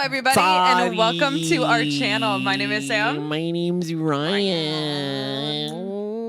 everybody, and welcome to our channel. My name is Sam. My name's Ryan.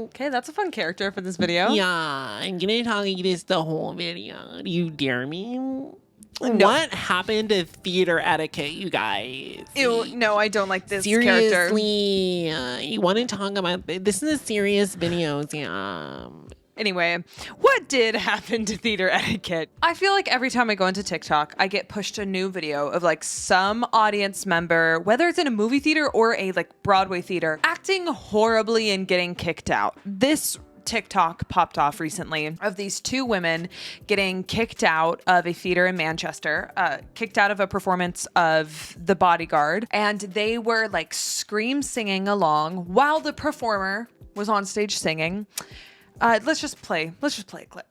Okay, that's a fun character for this video. Yeah, I'm gonna talk like this the whole video. Do you dare me? No. What happened to theater etiquette, you guys? Ew, no, I don't like this character. Seriously, you want to talk about this is a serious video, Sam. Anyway, what did happen to theater etiquette? I feel like every time I go into TikTok, I get pushed a new video of like some audience member, whether it's in a movie theater or a like Broadway theater, acting horribly and getting kicked out. This TikTok popped off recently of these two women getting kicked out of a theater in Manchester, kicked out of a performance of The Bodyguard, and they were like scream singing along while the performer was on stage singing. Let's just play a clip.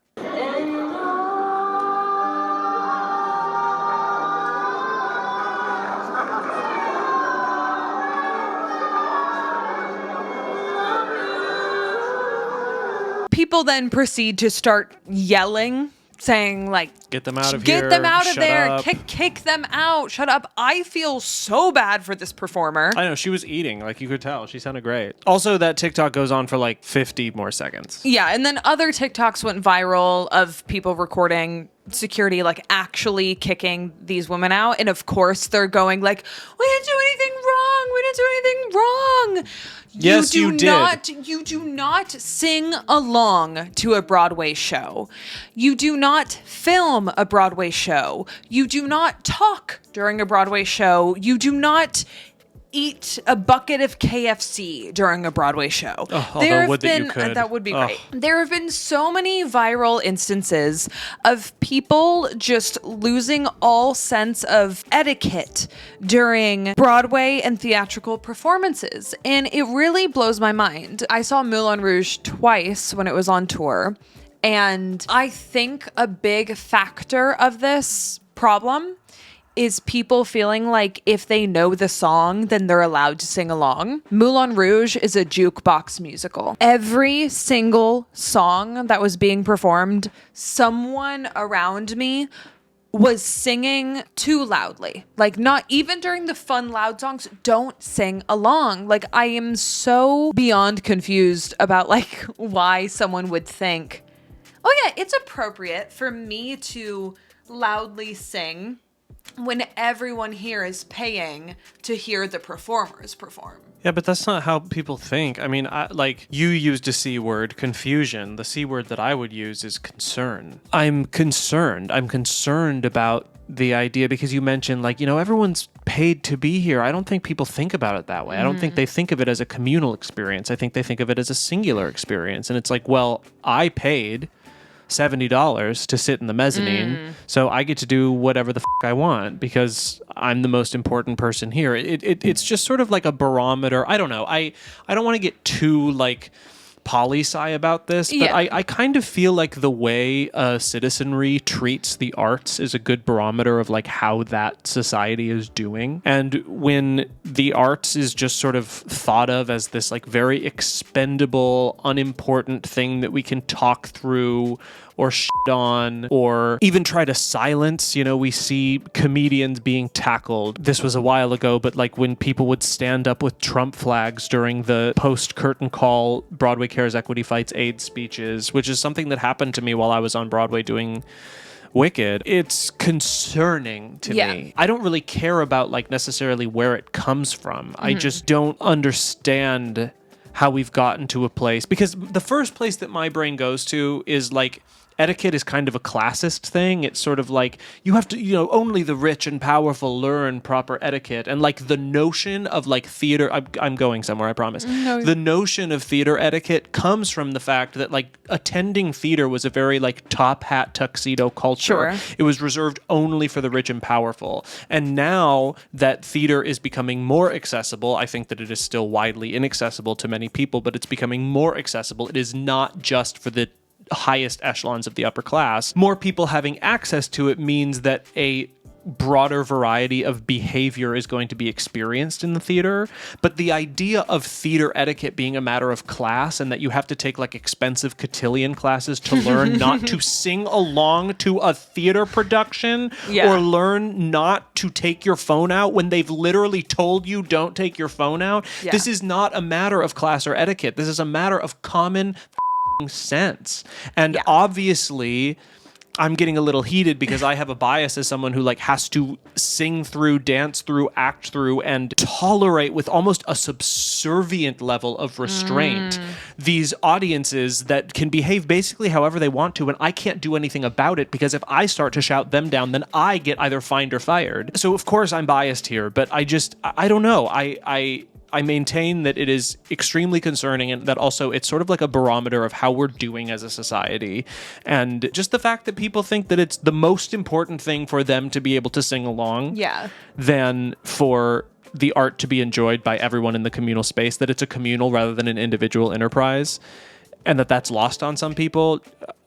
People then proceed to start yelling, saying like, get them out of here. Get them out of Shut there. up. Kick them out. Shut up. I feel so bad for this performer. I know, she was eating. Like, you could tell. She sounded great. Also, that TikTok goes on for like 50 more seconds. Yeah, and then other TikToks went viral of people recording security like actually kicking these women out, and of course they're going like, we didn't do anything wrong. We didn't do anything wrong. Yes, you did. You do not sing along to a Broadway show. You do not film a Broadway show. You do not talk during a Broadway show. You do not eat a bucket of KFC during a Broadway show. Although would that you could. That would be great. There have been so many viral instances of people just losing all sense of etiquette during Broadway and theatrical performances. And it really blows my mind. I saw Moulin Rouge twice when it was on tour. And I think a big factor of this problem is people feeling like if they know the song, then they're allowed to sing along. Moulin Rouge is a jukebox musical. Every single song that was being performed, someone around me was singing too loudly. Like, not even during the fun, loud songs, don't sing along. Like, I am so beyond confused about like why someone would think, oh yeah, it's appropriate for me to loudly sing when everyone here is paying to hear the performers perform. Yeah, but that's not how people think. I mean, like, you used a C word, confusion. The C word that I would use is concern. I'm concerned. I'm concerned about the idea because you mentioned, like, you know, everyone's paid to be here. I don't think people think about it that way. I don't think they think of it as a communal experience. I think they think of it as a singular experience. And it's like, well, I paid $70 to sit in the mezzanine, so I get to do whatever the I want because I'm the most important person here. It's just sort of like a barometer. I don't know. I don't want to get too like poli-sci about this, but yeah. I kind of feel like the way citizenry treats the arts is a good barometer of like how that society is doing. And when the arts is just sort of thought of as this like very expendable, unimportant thing that we can talk through or shit on or even try to silence, you know, we see comedians being tackled. This was a while ago, but like when people would stand up with Trump flags during the post-curtain call Broadway Cares Equity Fights AIDS speeches, which is something that happened to me while I was on Broadway doing Wicked. It's concerning to me. I don't really care about like necessarily where it comes from. I just don't understand how we've gotten to a place, because the first place that my brain goes to is like, etiquette is kind of a classist thing. It's sort of like you have to, you know, only the rich and powerful learn proper etiquette. And like the notion of like theater, I'm going somewhere, I promise. No. The notion of theater etiquette comes from the fact that like attending theater was a very like top hat tuxedo culture. Sure. It was reserved only for the rich and powerful. And now that theater is becoming more accessible, I think that it is still widely inaccessible to many people, but it's becoming more accessible. It is not just for the highest echelons of the upper class. More people having access to it means that a broader variety of behavior is going to be experienced in the theater. But the idea of theater etiquette being a matter of class and that you have to take like expensive cotillion classes to learn not to sing along to a theater production or learn not to take your phone out when they've literally told you don't take your phone out. Yeah. This is not a matter of class or etiquette. This is a matter of common sense. And obviously, I'm getting a little heated because I have a bias as someone who like has to sing through, dance through, act through, and tolerate with almost a subservient level of restraint these audiences that can behave basically however they want to, and I can't do anything about it because if I start to shout them down, then I get either fined or fired. So of course I'm biased here, but I don't know. I maintain that it is extremely concerning and that also it's sort of like a barometer of how we're doing as a society. And just the fact that people think that it's the most important thing for them to be able to sing along than for the art to be enjoyed by everyone in the communal space, that it's a communal rather than an individual enterprise, and that that's lost on some people,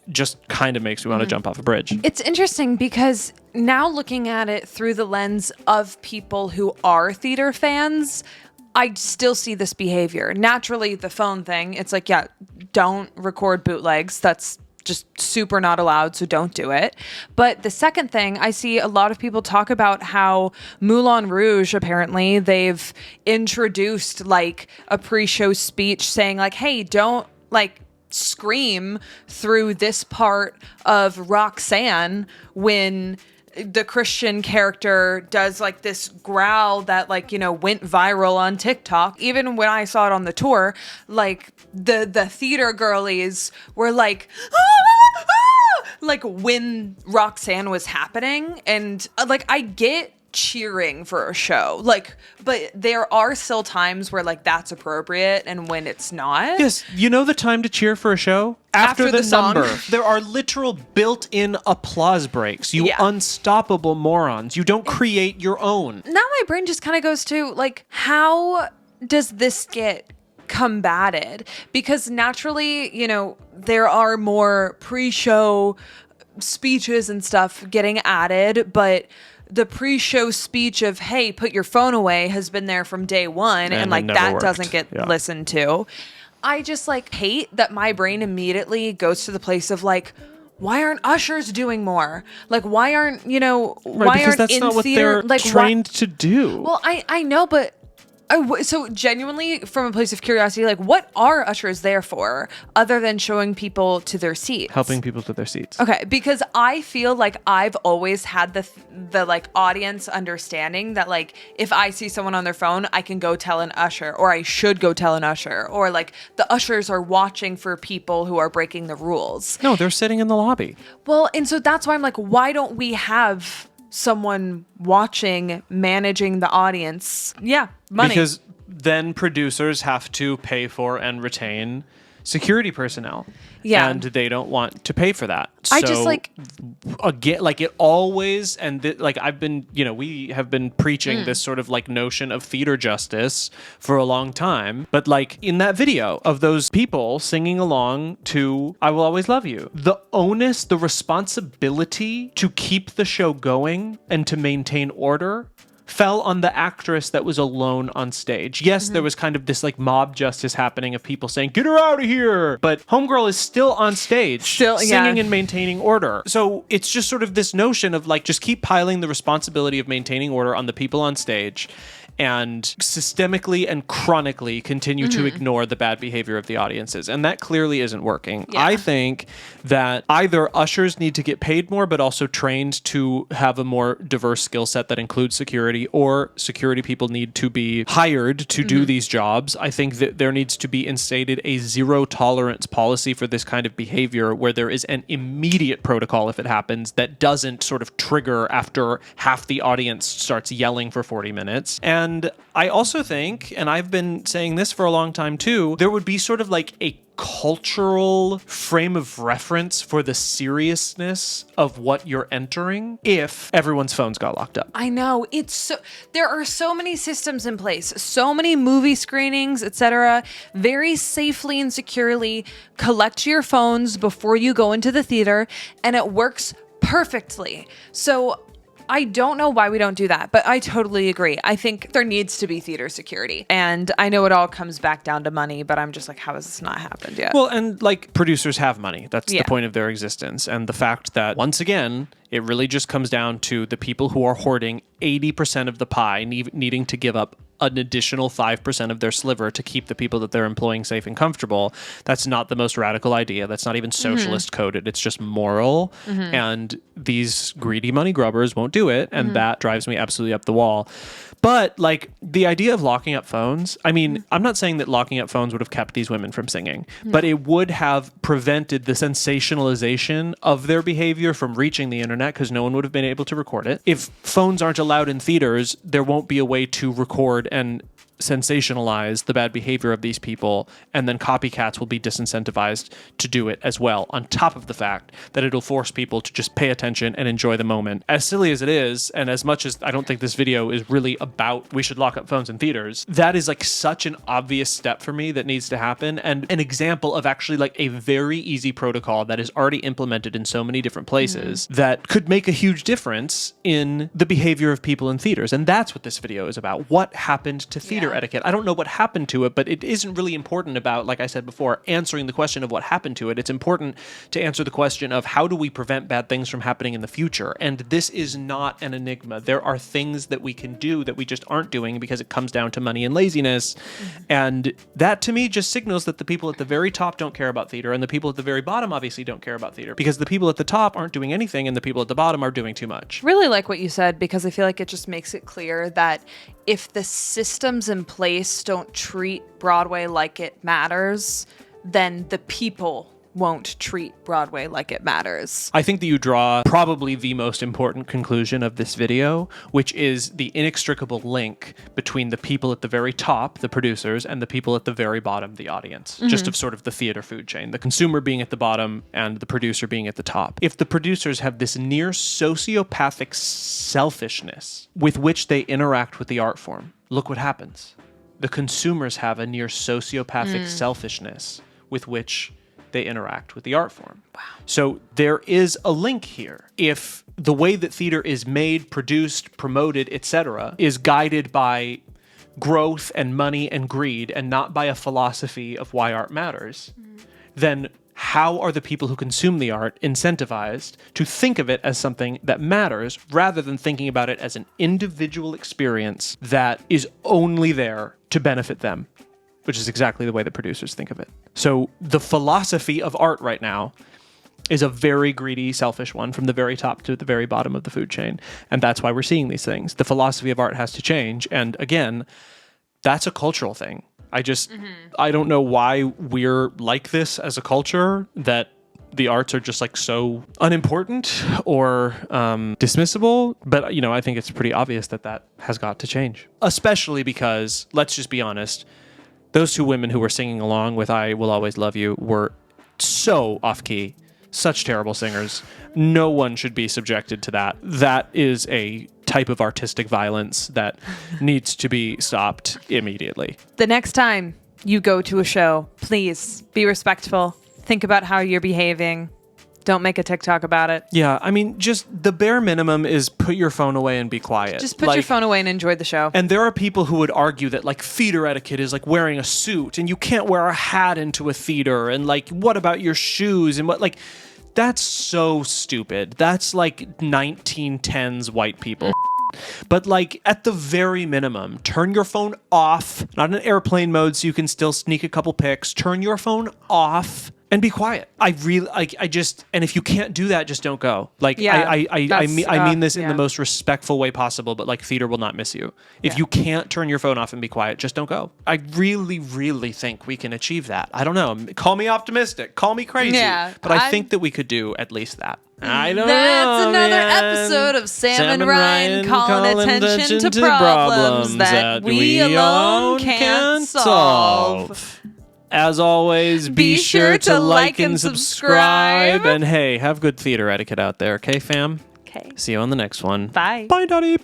just kind of makes me want to jump off a bridge. It's interesting because now looking at it through the lens of people who are theater fans, I still see this behavior. Naturally, the phone thing, it's like, don't record bootlegs. That's just super not allowed, so don't do it. But the second thing, I see a lot of people talk about how Moulin Rouge, apparently, they've introduced like a pre-show speech saying like, hey, don't like scream through this part of Roxanne when the Christian character does like this growl that like, went viral on TikTok. Even when I saw it on the tour, like the theater girlies were like, like when Roxanne was happening. And like, I get cheering for a show, like, but there are still times where like that's appropriate and when it's not. Yes, the time to cheer for a show? After the song. Number. There are literal built-in applause breaks. You unstoppable morons. You don't create your own. Now my brain just kind of goes to like, how does this get combated? Because naturally, there are more pre-show speeches and stuff getting added, but the pre-show speech of, hey, put your phone away has been there from day one, and like that worked. Doesn't get listened to. I just like hate that my brain immediately goes to the place of like, why aren't ushers doing more? Like, why aren't, why aren't that's in not what theater they're like trained to do. Well, I know, but so genuinely from a place of curiosity, like what are ushers there for other than showing people to their seats? Helping people to their seats. Okay, because I feel like I've always had the like audience understanding that like if I see someone on their phone, I can go tell an usher, or I should go tell an usher, or like the ushers are watching for people who are breaking the rules. No, they're sitting in the lobby. Well, and so that's why I'm like, why don't we have someone watching, managing the audience? Money. Because then producers have to pay for and retain security personnel. Yeah. And they don't want to pay for that. I just like, again, like it always, and like I've been, we have been preaching this sort of like notion of theater justice for a long time. But like in that video of those people singing along to I Will Always Love You, the onus, the responsibility to keep the show going and to maintain order fell on the actress that was alone on stage. Yes, there was kind of this like mob justice happening of people saying, get her out of here. But Homegirl is still on stage, singing and maintaining order. So it's just sort of this notion of like, just keep piling the responsibility of maintaining order on the people on stage and systemically and chronically continue to ignore the bad behavior of the audiences. And that clearly isn't working. Yeah. I think that either ushers need to get paid more, but also trained to have a more diverse skill set that includes security, or security people need to be hired to do these jobs. I think that there needs to be instated a zero tolerance policy for this kind of behavior, where there is an immediate protocol if it happens that doesn't sort of trigger after half the audience starts yelling for 40 minutes. And I also think, and I've been saying this for a long time too, there would be sort of like a cultural frame of reference for the seriousness of what you're entering if everyone's phones got locked up. I know. There are so many systems in place, so many movie screenings, etc. Very safely and securely collect your phones before you go into the theater, and it works perfectly. So I don't know why we don't do that, but I totally agree. I think there needs to be theater security. And I know it all comes back down to money, but I'm just like, how has this not happened yet? Well, and like producers have money. That's Yeah. the point of their existence. And the fact that, once again, it really just comes down to the people who are hoarding 80% of the pie, needing to give up an additional 5% of their sliver to keep the people that they're employing safe and comfortable. That's not the most radical idea. That's not even socialist coded. It's just moral. And these greedy money grubbers won't do it. And that drives me absolutely up the wall. But like the idea of locking up phones, I mean, I'm not saying that locking up phones would have kept these women from singing, but it would have prevented the sensationalization of their behavior from reaching the internet because no one would have been able to record it. If phones aren't allowed in theaters, there won't be a way to record and sensationalize the bad behavior of these people, and then copycats will be disincentivized to do it as well, on top of the fact that it'll force people to just pay attention and enjoy the moment. As silly as it is, and as much as I don't think this video is really about we should lock up phones in theaters, that is like such an obvious step for me that needs to happen, and an example of actually like a very easy protocol that is already implemented in so many different places that could make a huge difference in the behavior of people in theaters. And that's what this video is about. What happened to theater etiquette? I don't know what happened to it, but it isn't really important about, like I said before, answering the question of what happened to it. It's important to answer the question of how do we prevent bad things from happening in the future? And this is not an enigma. There are things that we can do that we just aren't doing because it comes down to money and laziness. And that to me just signals that the people at the very top don't care about theater, and the people at the very bottom obviously don't care about theater, because the people at the top aren't doing anything and the people at the bottom are doing too much. Really like what you said, because I feel like it just makes it clear that if the systems in place don't treat Broadway like it matters, then the people won't treat Broadway like it matters. I think that you draw probably the most important conclusion of this video, which is the inextricable link between the people at the very top, the producers, and the people at the very bottom, the audience, just of sort of the theater food chain, the consumer being at the bottom and the producer being at the top. If the producers have this near sociopathic selfishness with which they interact with the art form, look what happens. The consumers have a near sociopathic selfishness with which they interact with the art form. Wow. So there is a link here. If the way that theater is made, produced, promoted, etc., is guided by growth and money and greed and not by a philosophy of why art matters, then how are the people who consume the art incentivized to think of it as something that matters rather than thinking about it as an individual experience that is only there to benefit them? Which is exactly the way the producers think of it. So the philosophy of art right now is a very greedy, selfish one from the very top to the very bottom of the food chain. And that's why we're seeing these things. The philosophy of art has to change. And again, that's a cultural thing. I don't know why we're like this as a culture, that the arts are just like so unimportant or dismissible. But, you know, I think it's pretty obvious that that has got to change. Especially because, let's just be honest, those two women who were singing along with I Will Always Love You were so off-key, such terrible singers. No one should be subjected to that. That is a type of artistic violence that needs to be stopped immediately. The next time you go to a show, please be respectful. Think about how you're behaving. Don't make a TikTok about it. Yeah, I mean, just the bare minimum is put your phone away and be quiet. Just put your phone away and enjoy the show. And there are people who would argue that like theater etiquette is like wearing a suit and you can't wear a hat into a theater, and like what about your shoes and what, like, that's so stupid. That's like 1910s white people. But like at the very minimum, turn your phone off, not in airplane mode so you can still sneak a couple pics. Turn your phone off and be quiet. I just, and if you can't do that, just don't go. Like, Yeah, I mean this in yeah. the most respectful way possible, but like theater will not miss you. If you can't turn your phone off and be quiet, just don't go. I really, really think we can achieve that. I don't know. Call me optimistic. Call me crazy. Yeah, but I think that we could do at least that. I don't That's know, another man. episode of Sam and Ryan calling attention to problems that we alone can't solve. As always, be sure to like and subscribe. subscribe. And hey, have good theater etiquette out there, okay, fam? Okay. See you on the next one. Bye. Bye, Dottie.